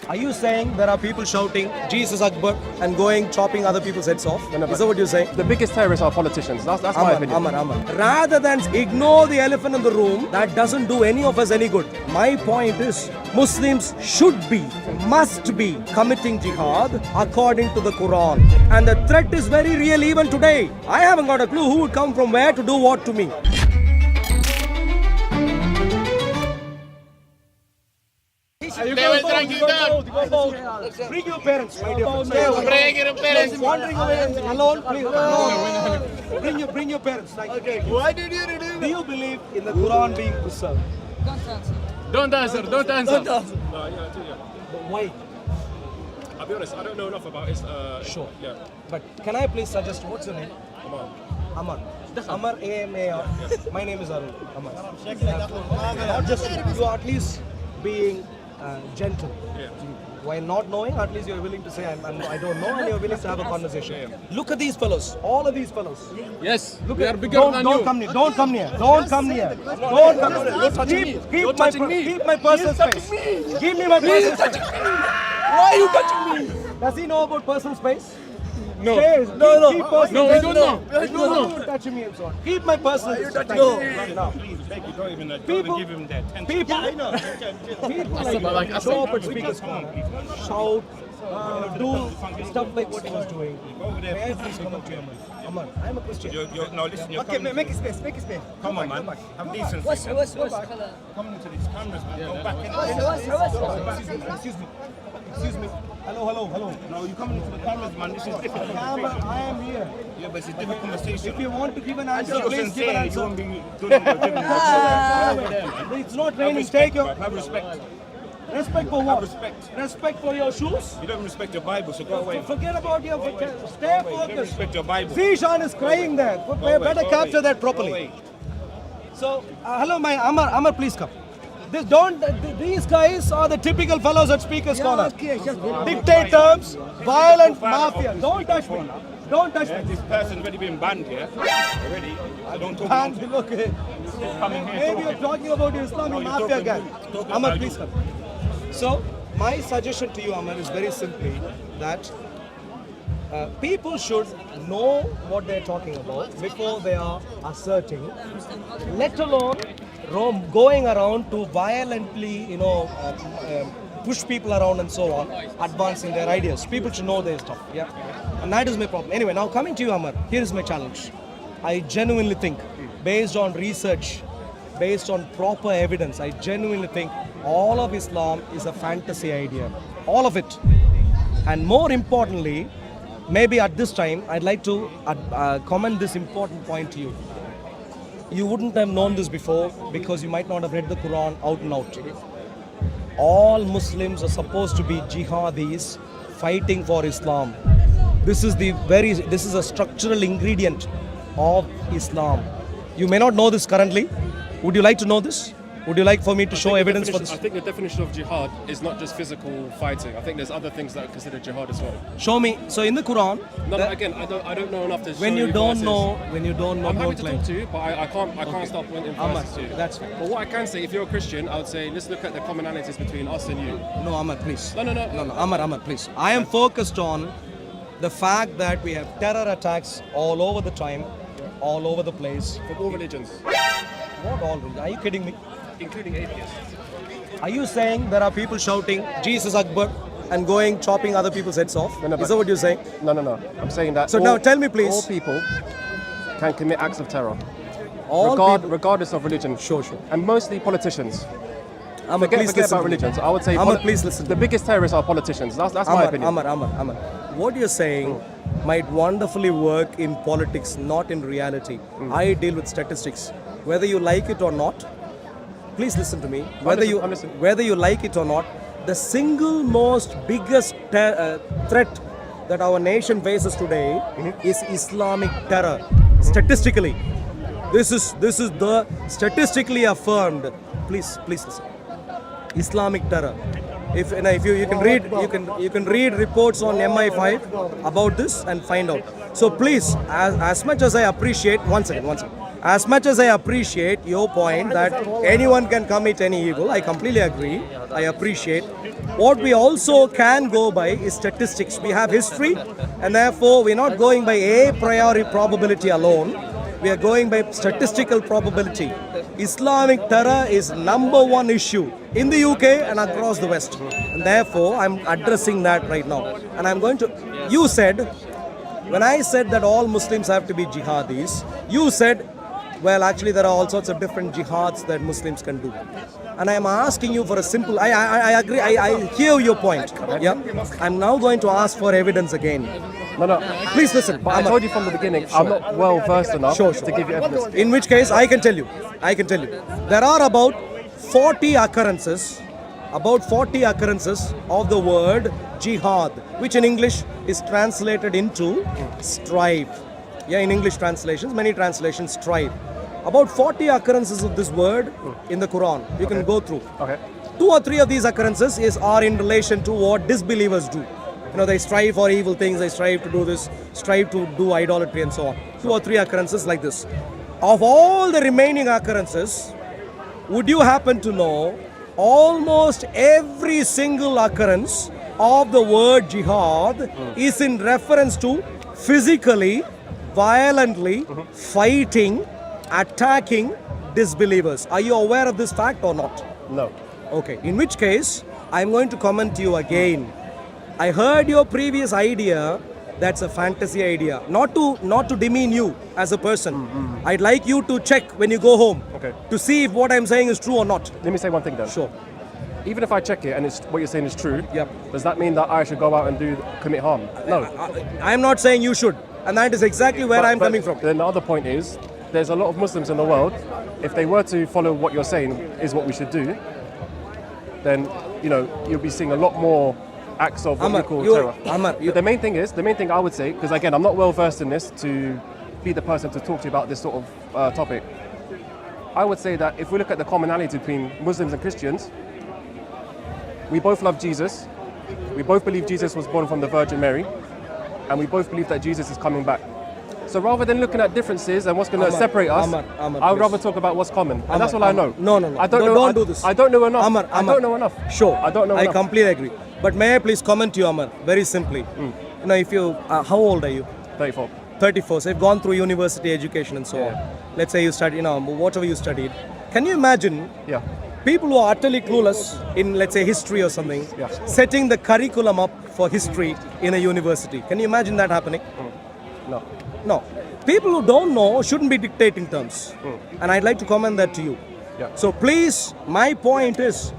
Are you saying there are people shouting Jesus Akbar and going chopping other people's heads off? No, Is that what you're saying? The biggest terrorists are politicians. That's my opinion. Amar. Rather than ignore the elephant in the room, that doesn't do any of us any good. My point is, Muslims should be, must be committing jihad according to the Qur'an. And the threat is very real even today. I haven't got a clue who would come from where to do what to me. They will drag you down. Bring your parents, my dear friends. Bring your parents. Wandering away alone, please. No. Bring your parents. Okay. Why did you do Do you believe in the Quran being preserved? Don't answer. Don't answer. Why? I'll be honest, I don't know enough about it. Sure. Yeah. But can I please suggest, what's your name? Amar. Amar, A-M-A-R. My name is Arul. Amar. Not just, you are at least being gentle. Yeah. While not knowing, at least you're willing to say, I don't know, and you're willing to have a conversation. Look at these fellows, all of these fellows. Yes, Look we at, are bigger than don't you. come near, don't come near, don't come near. Don't come near. You're touching me. You're touching me. Keep my personal space. Give me my personal space. Why are you touching me? Does he know about personal space? No. Keep No, personal we space. don't know. We don't know. Don't touch me and so on. Keep my personal space. No. People like show up at speakers corner, shout, do stuff like what he was doing. May I please come up to you, Amar? I'm a Christian. No, listen, you're Okay, coming. make space, make space. Come on, man. Have decency. What's color? Come into these cameras, man. Go back in. Excuse me. Hello. No, you coming into the cameras, man. This is different. Camera, I am here. Yeah, but it's a different conversation. If you want to give an answer, You're please give an sincere. You won't answer. be doing what you're doing. It's not raining. Take your Have respect. respect for Have what? respect. Respect for your shoes. You don't respect your Bible, so go away. Forget about your. Stay You don't focused. respect your Bible. Zishan is crying there. Better Go capture away. that Go properly. away. So, hello, my Amar, please come. These guys are the typical fellows at Speaker's Corner. Dictators, violent mafia. Don't touch me. Don't touch Yeah, me. this person's already been banned here. Already. I don't talk And about look, coming here. maybe you're talking about the Islamic you're mafia talking- guy. talking Amar, about please you. come. So, my suggestion to you, Amar, is very simply that people should know what they're talking about before they are asserting, let alone going around to violently, push people around and so on, advancing their ideas. People should know their stuff, yeah? And that is my problem. Anyway, now coming to you, Amar, here is my challenge. I genuinely think, based on research, based on proper evidence, I genuinely think all of Islam is a fantasy idea. All of it. And more importantly, maybe at this time, I'd like to comment this important point to you. You wouldn't have known this before because you might not have read the Quran out and out. All Muslims are supposed to be jihadis fighting for Islam. This is a structural ingredient of Islam. You may not know this currently. Would you like to know this? Would you like for me to show evidence for this? I think the definition of jihad is not just physical fighting. I think there's other things that are considered jihad as well. Show me. So in the Quran, No, again, I don't know enough to show when you don't verses. know, I'm happy don't to claim. talk to you, but I can't stop when in Amar, verses to you. that's fine. But what I can say, if you're a Christian, I would say let's look at the commonalities between us and you. No, Amar, please. No. Amar, please. I am focused on the fact that we have terror attacks all over the time, all over the place. From all religions, What all? Are you kidding me? including atheists. Are you saying there are people shouting Jesus Akbar and going chopping other people's heads off? No, Is that what you're saying? No. I'm saying that. So now tell me, please. All people can commit acts of terror, All people. regardless of religion. Sure. And mostly politicians. Amar, Forget please about listen. religions. I would say Amar, please listen. the biggest terrorists are politicians. That's my opinion. Amar. What you're saying might wonderfully work in politics, not in reality. I deal with statistics. Whether you like it or not, please listen to me. I'm listening. Whether you like it or not, the single most biggest threat that our nation faces today is Islamic terror. Statistically, this is the statistically affirmed. Please listen. Islamic terror. If you can read reports on MI5 about this and find out. So please, as much as I appreciate, one second. As much as I appreciate your point that anyone can commit any evil, I completely agree. I appreciate. What we also can go by is statistics. We have history, and therefore we're not going by a priori probability alone. We are going by statistical probability. Islamic terror is number one issue in the UK and across the West. And therefore, I'm addressing that right now. And I'm going to, you said, when I said that all Muslims have to be jihadis, you said, well, actually there are all sorts of different jihads that Muslims can do. And I am asking you for a simple, I agree, I hear your point. Yeah. I'm now going to ask for evidence again. No. Please listen. But I told you from the beginning, I'm not well versed enough Sure. to give you evidence. In which case, I can tell you. There are about 40 occurrences of the word jihad, which in English is translated into strive. Yeah, in English translations, many translations strive. About 40 occurrences of this word in the Qur'an. You can go through. Okay. 2 or 3 of these occurrences are in relation to what disbelievers do. You know, they strive for evil things, they strive to do this, strive to do idolatry and so on. 2 or 3 occurrences like this. Of all the remaining occurrences, would you happen to know almost every single occurrence of the word jihad is in reference to physically, violently fighting, attacking disbelievers. Are you aware of this fact or not? No. Okay, in which case, I'm going to comment to you again. I heard your previous idea, that's a fantasy idea. Not to demean you as a person. I'd like you to check when you go home to see if what I'm saying is true or not. Let me say one thing then. Sure. Even if I check it and it's what you're saying is true, Yep. does that mean that I should go out and commit harm? No. I'm not saying you should. And that is exactly where I'm coming from. Then the other point is, there's a lot of Muslims in the world. If they were to follow what you're saying is what we should do, then you'll be seeing a lot more acts of what you call terror. The main thing I would say, because again, I'm not well versed in this to be the person to talk to you about this sort of topic. I would say that if we look at the commonality between Muslims and Christians, we both love Jesus. We both believe Jesus was born from the Virgin Mary, and we both believe that Jesus is coming back. So rather than looking at differences and what's going to separate us, I would rather talk about what's common. And that's all I know. No. Don't do this. I don't know enough. I don't know enough. Sure. I don't know I enough. completely agree. But may I please comment to you, Amar, very simply. If you, how old are you? 34. 34. So you've gone through university education and so on. Let's say you studied, whatever you studied. Can you imagine people who are utterly clueless in, let's say, history or something, setting the curriculum up for history in a university? Can you imagine that happening? No. People who don't know shouldn't be dictating terms. And I'd like to comment that to you. So please, my point is,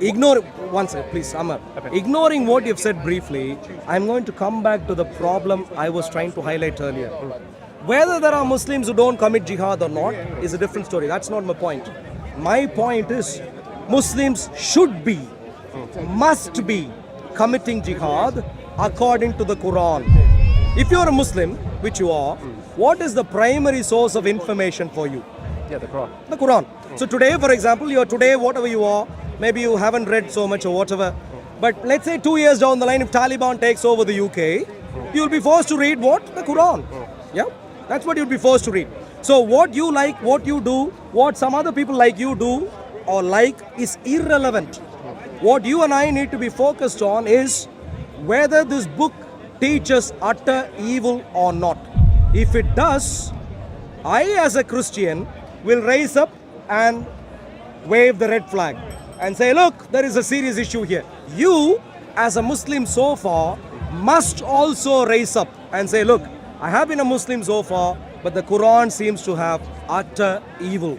ignore, one second, please, Amar. Ignoring what you've said briefly, I'm going to come back to the problem I was trying to highlight earlier. Whether there are Muslims who don't commit jihad or not is a different story. That's not my point. My point is, Muslims should be, must be committing jihad according to the Qur'an. If you're a Muslim, which you are, what is the primary source of information for you? The Qur'an. The Qur'an. So today, for example, you're today, whatever you are, maybe you haven't read so much or whatever, but let's say 2 years down the line, if Taliban takes over the UK, you'll be forced to read what? The Qur'an. Yeah? That's what you'll be forced to read. So what you like, what you do, what some other people like you do or like is irrelevant. What you and I need to be focused on is whether this book teaches utter evil or not. If it does, I as a Christian will raise up and wave the red flag and say, look, there is a serious issue here. You as a Muslim so far must also raise up and say, look, I have been a Muslim so far, but the Quran seems to have utter evil.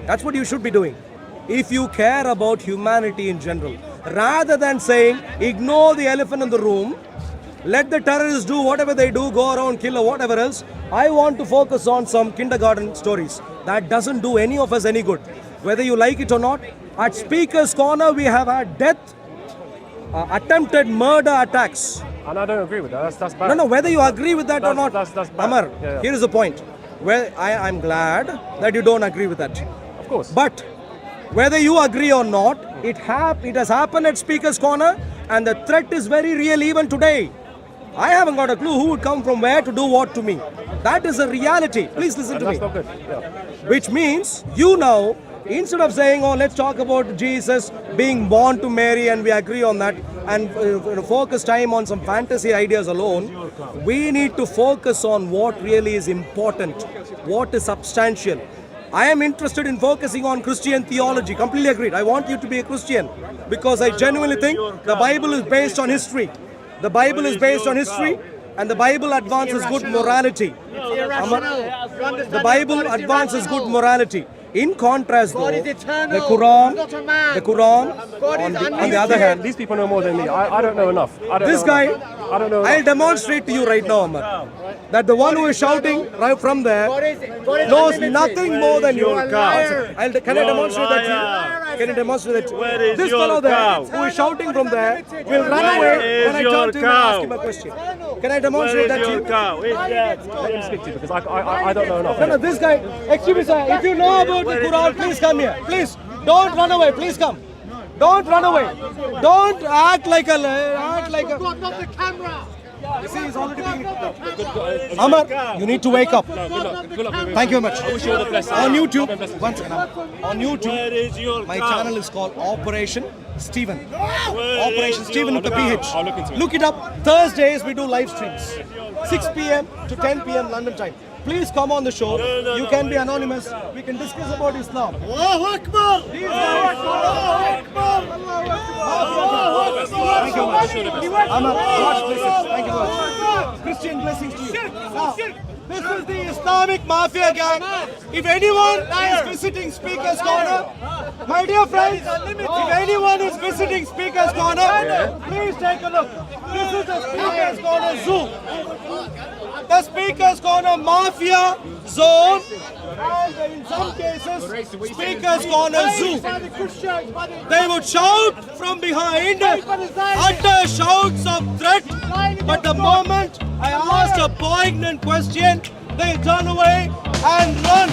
That's what you should be doing. If you care about humanity in general, rather than saying, ignore the elephant in the room, let the terrorists do whatever they do, go around, kill or whatever else, I want to focus on some kindergarten stories. That doesn't do any of us any good. Whether you like it or not, at Speaker's Corner we have had death, attempted murder attacks. And I don't agree with that. That's bad. No, whether you agree with that or not, that's bad. Amar, here is the point. Well, I'm glad that you don't agree with that. Of course. But whether you agree or not, it has happened at Speaker's Corner, and the threat is very real even today. I haven't got a clue who would come from where to do what to me. That is a reality. Please listen to me. That's not good. Yeah. Which means you now, instead of saying, oh, let's talk about Jesus being born to Mary and we agree on that and focus time on some fantasy ideas alone, we need to focus on what really is important, what is substantial. I am interested in focusing on Christian theology. Completely agreed. I want you to be a Christian because I genuinely think the Bible is based on history. The Bible is based on history and the Bible advances good morality. The Bible advances good morality. In contrast, though, the Qur'an, on the other hand, These people know more than me. I don't know enough. I don't this know guy, enough. I don't know I'll enough. demonstrate to you right now, Amar, that the one who is shouting right from there knows nothing more than you. Can I demonstrate that to you? Can you demonstrate that to you? This fellow there who is shouting from there will run away when I turn to him and ask him a question. Can I demonstrate that to you? Let him speak to you because I don't know enough. No, this guy, excuse me, sir, if you know about the Quran, please come here. Please, don't run away, please come. Don't run away. Don't act like a... Not the camera. You see, he's already being... Amar, you need to wake up. Thank you very much. I wish you all the best. On YouTube, once again, on YouTube, my channel is called Operation Stephen. Operation Stephen with the PH. I'll look into it. Look it up. Thursdays we do live streams. 6 p.m. to 10 p.m. London time. Please come on the show. You can be anonymous. We can discuss about Islam. Allahu Akbar. Thank you very much. Amar, God's blessings. Thank you very much. Christian blessings to you. Now, this is the Islamic Mafia gang. If anyone is visiting Speaker's Corner, my dear friends, if anyone is visiting Speaker's Corner, please take a look. This is the Speaker's Corner Zoo. The Speaker's Corner Mafia Zone. And in some cases, Speaker's Corner Zoo. They would shout from behind, utter shouts of threat. But the moment I asked a poignant question, they turn away and run.